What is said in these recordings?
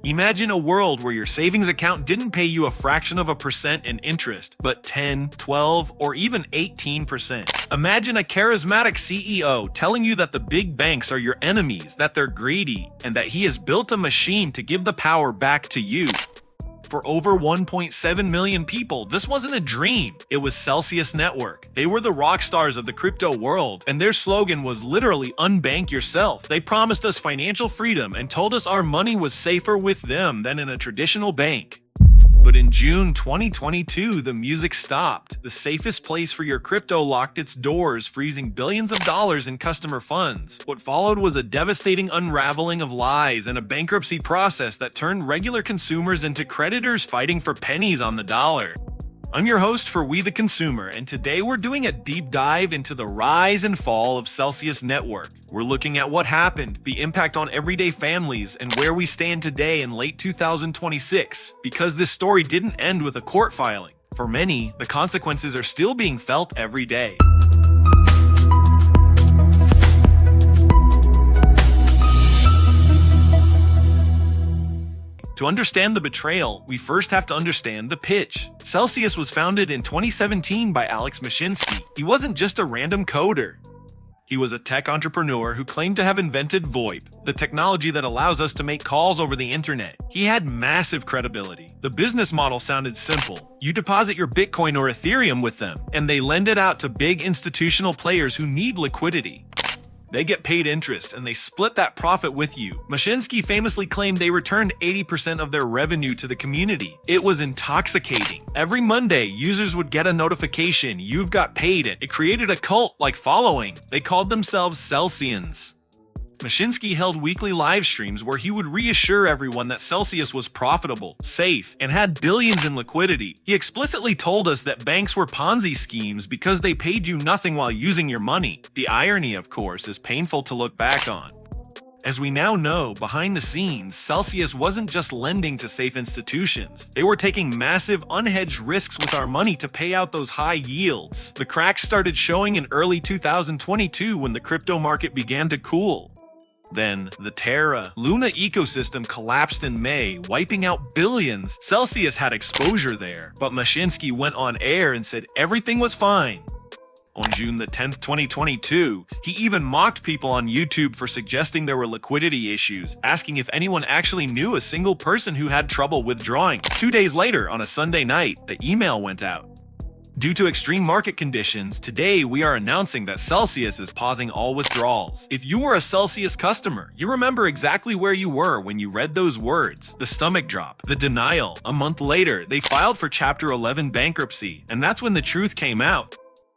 Imagine a world where your savings account didn't pay you a fraction of a percent in interest, but 10, 12, or even 18%. Imagine a charismatic CEO telling you that the big banks are your enemies, that they're greedy, and that he has built a machine to give the power back to you. For over 1.7 million people, this wasn't a dream. It was Celsius Network. They were the rock stars of the crypto world, and their slogan was literally "Unbank Yourself." They promised us financial freedom and told us our money was safer with them than in a traditional bank. But in June 2022, the music stopped. The safest place for your crypto locked its doors, freezing billions of dollars in customer funds. What followed was a devastating unraveling of lies and a bankruptcy process that turned regular consumers into creditors fighting for pennies on the dollar. I'm your host for We the Consumer, and today we're doing a deep dive into the rise and fall of Celsius Network. We're looking at what happened, the impact on everyday families, and where we stand today in late 2026. Because this story didn't end with a court filing. For many, the consequences are still being felt every day. To understand the betrayal, we first have to understand the pitch. Celsius was founded in 2017 by Alex Mashinsky. He wasn't just a random coder. He was a tech entrepreneur who claimed to have invented VoIP, the technology that allows us to make calls over the internet. He had massive credibility. The business model sounded simple. You deposit your Bitcoin or Ethereum with them, and they lend it out to big institutional players who need liquidity. They get paid interest, and they split that profit with you. Mashinsky famously claimed they returned 80% of their revenue to the community. It was intoxicating. Every Monday, users would get a notification, "You've got paid." It created a cult-like following. They called themselves Celsians. Mashinsky held weekly live streams where he would reassure everyone that Celsius was profitable, safe, and had billions in liquidity. He explicitly told us that banks were Ponzi schemes because they paid you nothing while using your money. The irony, of course, is painful to look back on. As we now know, behind the scenes, Celsius wasn't just lending to safe institutions. They were taking massive, unhedged risks with our money to pay out those high yields. The cracks started showing in early 2022 when the crypto market began to cool. Then, the Terra Luna ecosystem collapsed in May, wiping out billions. Celsius had exposure there, but Mashinsky went on air and said everything was fine. On June 10th, 2022, he even mocked people on YouTube for suggesting there were liquidity issues, asking if anyone actually knew a single person who had trouble withdrawing. 2 days later, on a Sunday night, the email went out. Due to extreme market conditions, today we are announcing that Celsius is pausing all withdrawals. If you were a Celsius customer, you remember exactly where you were when you read those words. The stomach drop, the denial. A month later, they filed for Chapter 11 bankruptcy, and that's when the truth came out.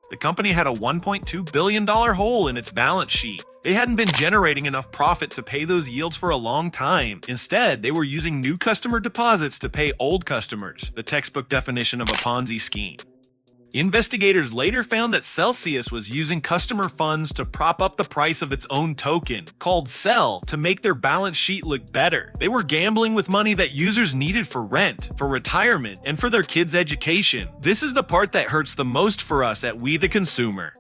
The company had a $1.2 billion hole in its balance sheet. They hadn't been generating enough profit to pay those yields for a long time. Instead, they were using new customer deposits to pay old customers, the textbook definition of a Ponzi scheme. Investigators later found that Celsius was using customer funds to prop up the price of its own token, called CEL, to make their balance sheet look better. They were gambling with money that users needed for rent, for retirement, and for their kids' education. This is the part that hurts the most for us at We the Consumer.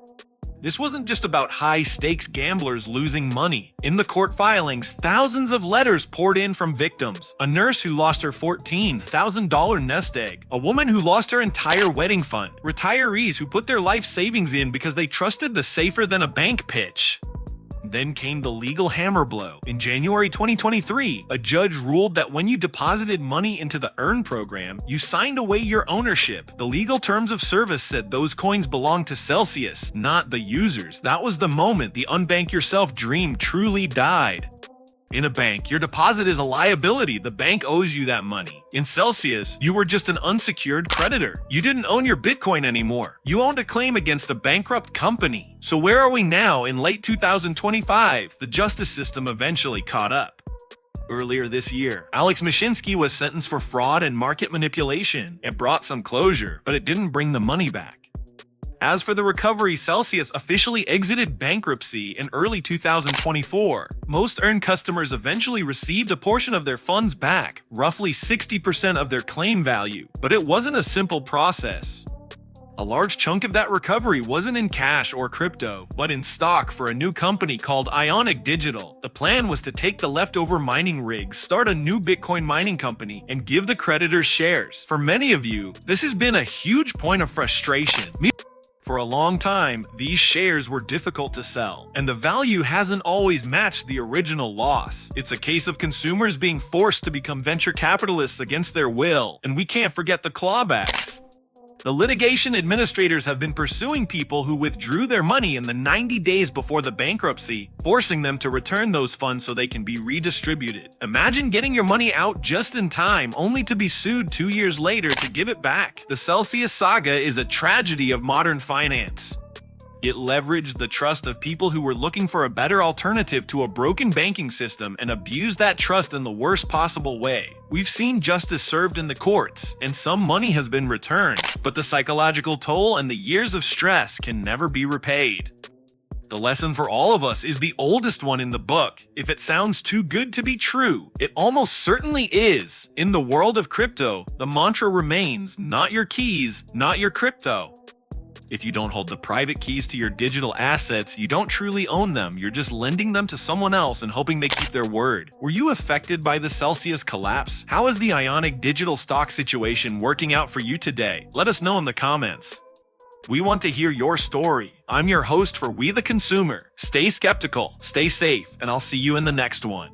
This wasn't just about high-stakes gamblers losing money. In the court filings, thousands of letters poured in from victims. A nurse who lost her $14,000 nest egg. A woman who lost her entire wedding fund. Retirees who put their life savings in because they trusted the safer-than-a-bank pitch. Then came the legal hammer blow. In January 2023, a judge ruled that when you deposited money into the EARN program, you signed away your ownership. The legal terms of service said those coins belonged to Celsius, not the users. That was the moment the Unbank Yourself dream truly died. In a bank, your deposit is a liability. The bank owes you that money. In Celsius, you were just an unsecured creditor. You didn't own your Bitcoin anymore. You owned a claim against a bankrupt company. So where are we now in late 2025? The justice system eventually caught up. Earlier this year, Alex Mashinsky was sentenced for fraud and market manipulation. It brought some closure, but it didn't bring the money back. As for the recovery, Celsius officially exited bankruptcy in early 2024. Most EARN customers eventually received a portion of their funds back, roughly 60% of their claim value. But it wasn't a simple process. A large chunk of that recovery wasn't in cash or crypto, but in stock for a new company called Ionic Digital. The plan was to take the leftover mining rigs, start a new Bitcoin mining company, and give the creditors shares. For many of you, this has been a huge point of frustration. For a long time, these shares were difficult to sell, and the value hasn't always matched the original loss. It's a case of consumers being forced to become venture capitalists against their will, and we can't forget the clawbacks. The litigation administrators have been pursuing people who withdrew their money in the 90 days before the bankruptcy, forcing them to return those funds so they can be redistributed. Imagine getting your money out just in time, only to be sued 2 years later to give it back. The Celsius saga is a tragedy of modern finance. It leveraged the trust of people who were looking for a better alternative to a broken banking system and abused that trust in the worst possible way. We've seen justice served in the courts, and some money has been returned, but the psychological toll and the years of stress can never be repaid. The lesson for all of us is the oldest one in the book. If it sounds too good to be true, it almost certainly is. In the world of crypto, the mantra remains, not your keys, not your crypto. If you don't hold the private keys to your digital assets, you don't truly own them. You're just lending them to someone else and hoping they keep their word. Were you affected by the Celsius collapse? How is the Ionic Digital stock situation working out for you today? Let us know in the comments. We want to hear your story. I'm your host for We the Consumer. Stay skeptical, stay safe, and I'll see you in the next one.